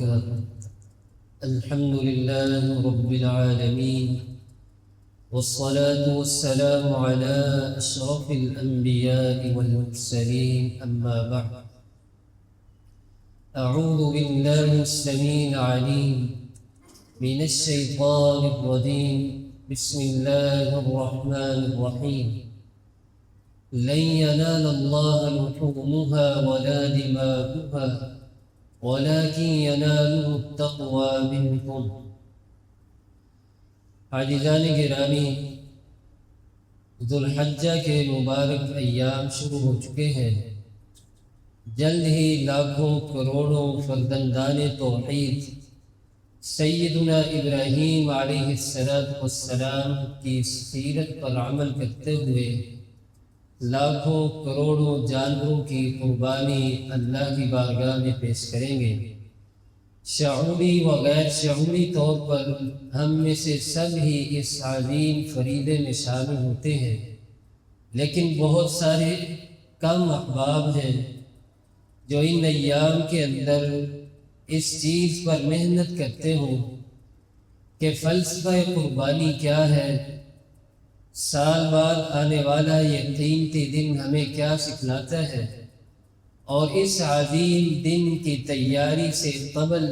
وبركاته. الحمد لله رب العالمين، والصلاة والسلام على أشرف الأنبياء والمرسلين، أما بعد. أعوذ بالله السميع العليم من الشيطان الرجيم. بسم الله الرحمن الرحيم. لن ينال الله لحومها ولا دماؤها ولكن يناله التقوى منكم. عزیزان گرامی، ذوالحجہ کے مبارک ایام شروع ہو چکے ہیں. جلد ہی لاکھوں کروڑوں فرزندان توحید سیدنا ابراہیم علیہ السلام کی سیرت پر عمل کرتے ہوئے لاکھوں کروڑوں جانوروں کی قربانی اللہ کی بارگاہ میں پیش کریں گے. شعوری و غیر شعوری طور پر ہم میں سے سب ہی اس عظیم فریضے میں شامل ہوتے ہیں، لیکن بہت سارے کم احباب ہیں جو ان ایام کے اندر اس چیز پر محنت کرتے ہوں کہ فلسفہ قربانی کیا ہے، سال بعد آنے والا یہ قیمتی دن ہمیں کیا سکھلاتا ہے، اور اس عظیم دن کی تیاری سے قبل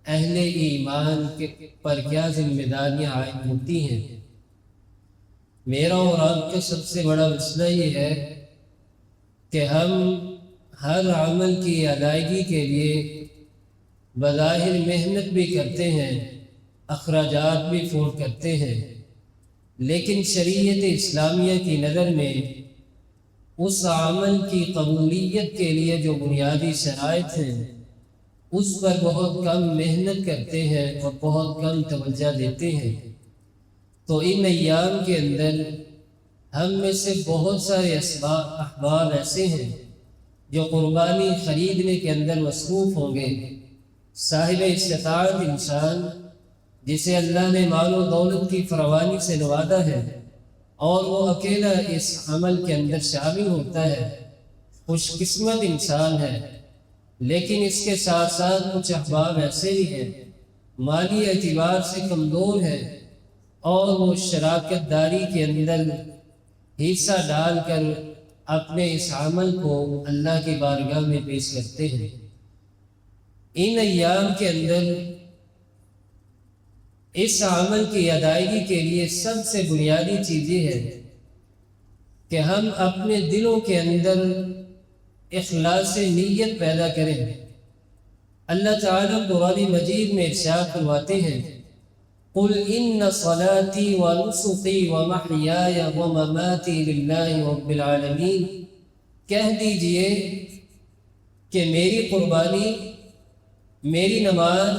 اہل ایمان پر کیا ذمہ داریاں عائد ہوتی ہیں. میرا اور آپ کا سب سے بڑا مسئلہ یہ ہے کہ ہم ہر عمل کی ادائیگی کے لیے بظاہر محنت بھی کرتے ہیں، اخراجات بھی فوڑ کرتے ہیں، لیکن شریعت اسلامیہ کی نظر میں اس عمل کی قبولیت کے لیے جو بنیادی شرائط ہیں اس پر بہت کم محنت کرتے ہیں اور بہت کم توجہ دیتے ہیں. تو ان ایام کے اندر ہم میں سے بہت سارے احباب ایسے ہیں جو قربانی خریدنے کے اندر مصروف ہوں گے. صاحب استطاعت انسان جسے اللہ نے مال و دولت کی فراوانی سے نوازا ہے اور وہ اکیلا اس عمل کے اندر شامل ہوتا ہے، خوش قسمت انسان ہے. لیکن اس کے ساتھ ساتھ کچھ احباب ایسے بھی ہیں مالی اعتبار سے کمزور ہیں اور وہ شراکت داری کے اندر حصہ ڈال کر اپنے اس عمل کو اللہ کی بارگاہ میں پیش کرتے ہیں. ان ایام کے اندر اس عمل کی ادائیگی کے لیے سب سے بنیادی چیز یہ ہے کہ ہم اپنے دلوں کے اندر اخلاص نیت پیدا کریں. اللہ تعالیٰ قرآن مجید میں ارشاد فرماتے ہیں قُلْ إِنَّ صَلَاتِي وَنُسُكِي وَمَحْيَايَ وَمَمَاتِي لِلَّهِ رَبِّ الْعَالَمِينَ. کہہ دیجئے کہ میری قربانی، میری نماز،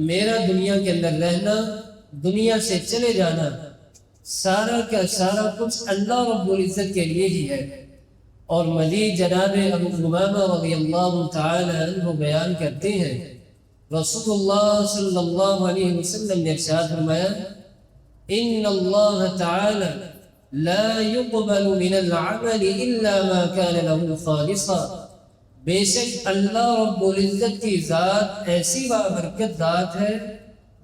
میرا دنیا کے اندر رہنا، دنیا سے چلے جانا، سارا کا سارا کچھ اللہ رب العزت کے لیے ہی ہے. اور مزید جناب ابو امامہ رضی اللہ تعالی عنہ بیان کرتے ہیں رسول اللہ صلی اللہ علیہ وسلم نے ارشاد فرمایا ان اللہ تعالی لا يقبل من العمل الا ما كان له خالصا. بے شک اللہ رب العزت کی ذات ایسی بابرکت ذات ہے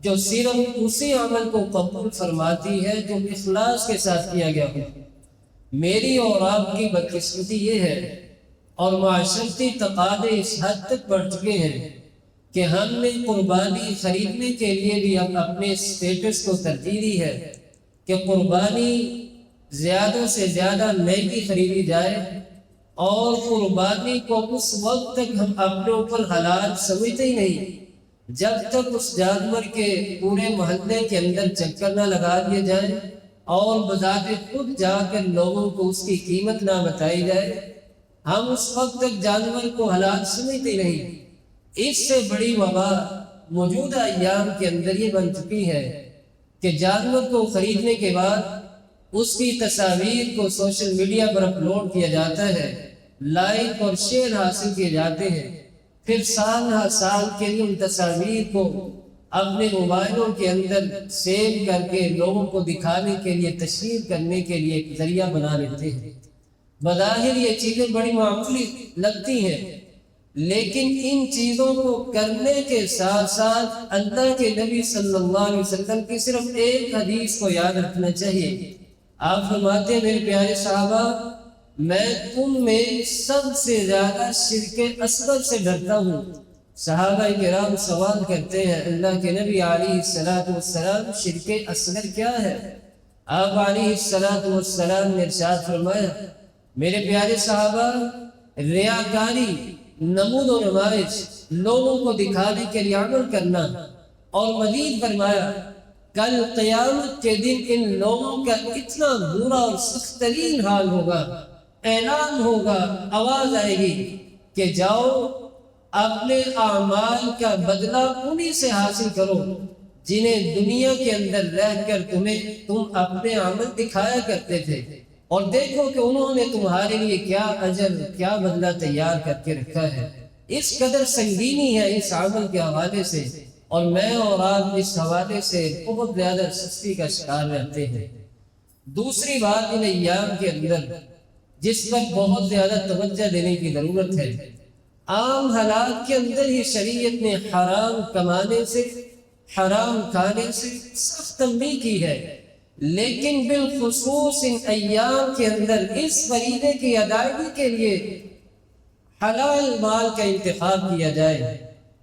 جو صرف اسی عمل کو قبول فرماتی ہے جو اخلاص کے ساتھ کیا گیا ہو. میری اور آپ کی بدقسمتی یہ ہے اور معاشرتی تقاضے اس حد تک بڑھ چکے ہیں کہ ہم نے قربانی خریدنے کے لیے بھی ہم اپنے اسٹیٹس کو ترجیح دی ہے کہ قربانی زیادہ سے زیادہ مہنگی خریدی جائے، اور قربانی کو اس وقت تک ہم اپنے اوپر حلال سمجھتے ہی نہیں جب تک اس جانور کے پورے محلے کے اندر چکر نہ لگا دیا جائے اور بذات خود جا کر لوگوں کو اس کی قیمت نہ بتائی جائے. ہم اس وقت تک جانور کو حلال سمجھتے نہیں. اس سے بڑی وبا موجودہ ایام کے اندر یہ بن چکی ہے کہ جانور کو خریدنے کے بعد اس کی تصاویر کو سوشل میڈیا پر اپلوڈ کیا جاتا ہے، لائک اور شیئر حاصل کیے جاتے ہیں، پھر سال ہر سال کے لیے ان تصاویر کو اپنے موبائلوں کے اندر سیو کر کے لوگوں کو دکھانے کے لیے، تشہیر کرنے کے لیے ایک ذریعہ بنا لیتے ہیں. بظاہر یہ چیزیں بڑی معمولی لگتی ہیں، لیکن ان چیزوں کو کرنے کے ساتھ ساتھ اللہ کے نبی صلی اللہ علیہ وسلم کی صرف ایک حدیث کو یاد رکھنا چاہیے۔ آپ فرماتے ہیں میرے پیارے صحابہ، میں تم میں سب سے زیادہ شرک اصغر سے ڈرتا ہوں۔ صحابہ کرام سوال کرتے ہیں اللہ کے نبی علیہ الصلوۃ والسلام شرک اصغر کیا ہے؟ آپ علیہ الصلوۃ والسلام نے ارشاد فرمایا میرے پیارے صحابہ، ریاکاری، نمود و نمائش، لوگوں کو دکھانے کے لیے عمل کرنا، اور مزید فرمایا کل قیامت کے دن ان لوگوں کا اتنا برا اور سخت ترین حال ہوگا، اعلان ہوگا، آواز آئے گی کہ جاؤ اپنے اعمال کا بدلہ انہی سے حاصل کرو جنہیں دنیا کے اندر رہ کر تم اپنے عمل دکھایا کرتے تھے، اور دیکھو کہ انہوں نے تمہارے لیے کیا اجر، کیا بدلہ تیار کر کے رکھا ہے۔ اس قدر سنگینی ہے اس عمل کے حوالے سے، اور میں اور آپ اس حوالے سے بہت زیادہ سستی کا شکار رہتے ہیں۔ دوسری بات ان ایام کے اندر جس پر بہت زیادہ توجہ دینے کی ضرورت ہے، عام حالات کے اندر ہی شریعت نے حرام کمانے سے، حرام کھانے سے سخت تنبیہ کی ہے، لیکن بالخصوص ان ایام کے اندر اس فریضے کی ادائیگی کے لیے حلال مال کا انتخاب کیا جائے۔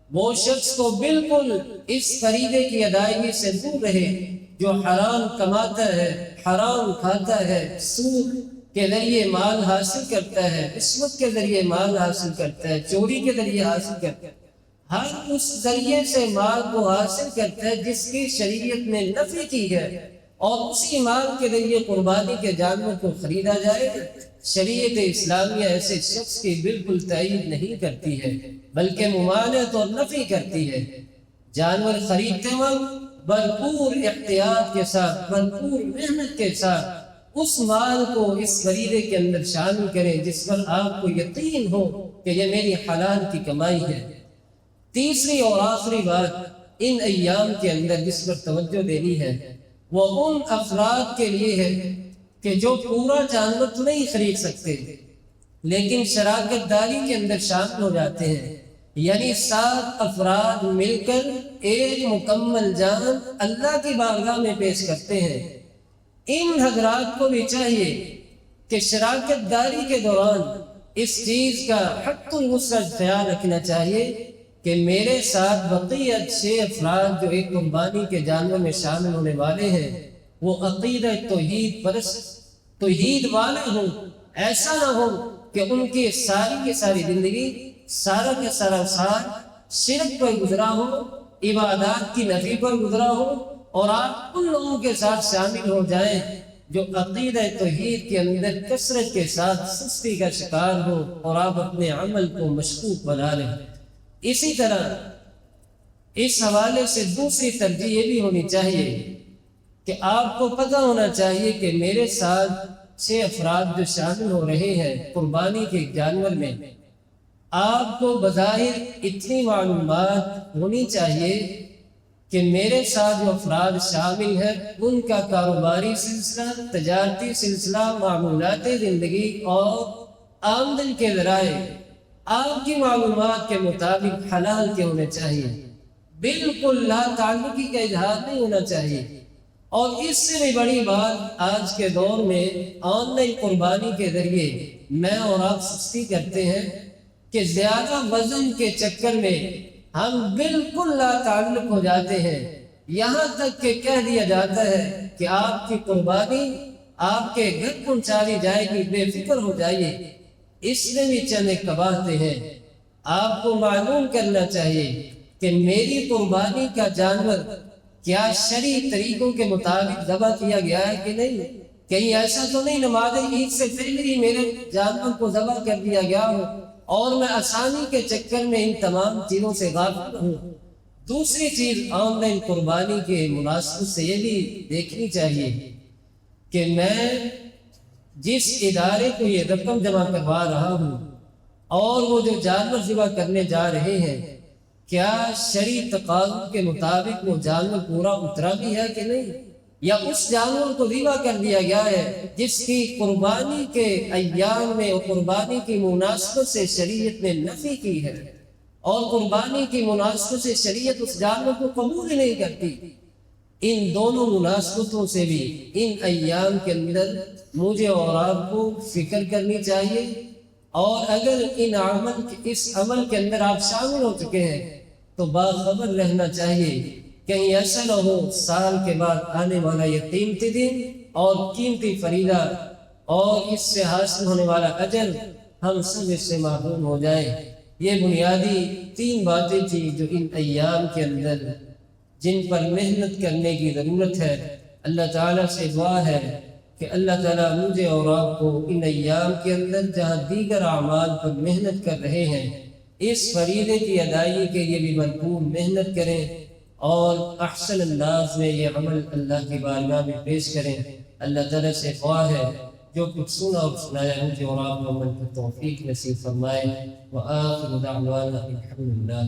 وہ شخص تو بالکل اس فریضے کی ادائیگی سے دور رہے جو حرام کماتا ہے، حرام کھاتا ہے، سود کے ذریعے مال حاصل کرتا ہے، رشوت کے ذریعے مال حاصل کرتا ہے، چوری کے ذریعے حاصل کرتا ہے، ہر اس ذریعے سے مال کو حاصل کرتا ہے جس کی شریعت نے نفی کی ہے، اور اسی مال کے ذریعے قربانی کے جانور کو خریدا جائے۔ شریعت اسلامیہ ایسے شخص کی بالکل تائید نہیں کرتی ہے بلکہ ممانعت اور نفی کرتی ہے۔ جانور خریدتے وقت بھرپور احتیاط کے ساتھ، بھرپور محنت کے ساتھ اس مال کو اس فریضے کے اندر شامل کریں جس پر آپ کو یقین ہو کہ یہ میری حلال کی کمائی ہے۔ تیسری اور آخری بات ان ایام کے اندر جس پر توجہ دینی ہے وہ ان افراد کے لیے ہے کہ جو پورا جانور تو نہیں خرید سکتے لیکن شراکت داری کے اندر شامل ہو جاتے ہیں، یعنی 7 افراد مل کر ایک مکمل جان اللہ کی بارگاہ میں پیش کرتے ہیں۔ ان حضرات کو بھی چاہیے کہ شراکت داری کے دوران اس چیز کا حق الوسعت خیال رکھنا چاہیے کہ میرے ساتھ بقیہ 6 افراد جو ایک قربانی کے جانور میں شامل ہونے والے ہیں وہ عقیدہ توحید پرست، توحید والے ہوں۔ ایسا نہ ہو کہ ان کی ساری زندگی، سارا کا سارا ساتھ شرک پر گزرا ہو، عبادات کی نفی پر گزرا ہو، اور آپ ان لوگوں کے ساتھ شامل ہو جائیں جو عقیدہ توحید کے اندر کثرت کے ساتھ سستی کا شکار ہو اور آپ اپنے عمل کو مشکوک بنا لیں۔ اسی طرح اس حوالے سے دوسری ترجیح یہ بھی ہونی چاہیے کہ آپ کو پتہ ہونا چاہیے کہ میرے ساتھ 6 افراد جو شامل ہو رہے ہیں قربانی کے جانور میں، آپ کو بظاہر اتنی معلومات ہونی چاہیے کہ میرے ساتھ جو افراد شامل ہیں ان کا کاروباری سلسلہ، تجارتی سلسلہ، معمولات زندگی اور آمدن کے ذرائع آپ کی معلومات کے مطابق حلال کے ہونے چاہیے، بالکل لا تعلقی کا اظہار نہیں ہونا چاہیے۔ اور اس سے بھی بڑی بات آج کے دور میں آن لائن قربانی کے ذریعے میں اور آپ سستی کرتے ہیں کہ زیادہ وزن کے چکر میں ہم بالکل لا تعلق ہو جاتے ہیں، یہاں تک کہ کہہ دیا جاتا ہے کہ آپ کی قربانی آپ کے گھر پہنچا دی جائے گی، بے فکر ہو جائیے۔ اس میں بھی چند ایک قباحتیں ہیں۔ آپ کو معلوم کرنا چاہیے کہ میری قربانی کا جانور کیا شرعی طریقوں کے مطابق ذبح کیا گیا ہے کہ نہیں؟ کہیں ایسا تو نہیں نماز عید سے پہلے ہی میرے جانور کو ذبح کر دیا گیا ہو اور میں آسانی کے چکر میں ان تمام چیزوں سے غافل ہوں۔ دوسری چیز آن لائن قربانی کے مناسبت سے یہ بھی دیکھنی چاہیے کہ میں جس ادارے کو یہ رقم جمع کروا رہا ہوں اور وہ جو جانور ذبح کرنے جا رہے ہیں کیا شرعی تقاضوں کے مطابق وہ جانور پورا اترا بھی ہے کہ نہیں؟ یا اس جانور کو ذبح کر دیا گیا ہے جس کی قربانی کے ایام میں اور قربانی کی مناسبت سے شریعت نے نفی کی ہے، اور قربانی کی مناسبت سے شریعت اس جانور کو قبول ہی نہیں کرتی، ان دونوں مناسبتوں سے بھی ان ایام کے اندر مجھے اور آپ کو فکر کرنی چاہیے، اور اگر اس عمل کے اندر آپ شامل ہو چکے ہیں تو باخبر رہنا چاہیے، کہیں ایسا نہ ہو سال کے بعد آنے والا یہ قیمتی دن اور قیمتی فریضہ اور اس سے حاصل ہونے والا اجر ہم سب اس سے محروم ہو جائیں۔ یہ بنیادی 3 باتیں تھیں جو ان ایام کے اندر جن پر محنت کرنے کی ضرورت ہے۔ اللہ تعالیٰ سے دعا ہے کہ اللہ تعالیٰ مجھے اور آپ کو ان ایام کے اندر جہاں دیگر اعمال پر محنت کر رہے ہیں، اس فریضے کی ادائیگی کے لیے بھی بھرپور محنت کریں اور احسن انداز میں یہ عمل اللہ کی بارگاہ میں پیش کریں۔ اللہ تعالیٰ سے دعا ہے جو کچھ سنا اور سنایا مجھے اور آپ کو عمل کی توفیق نصیب فرمائے۔ وآخر دعوانا الحمدللہ۔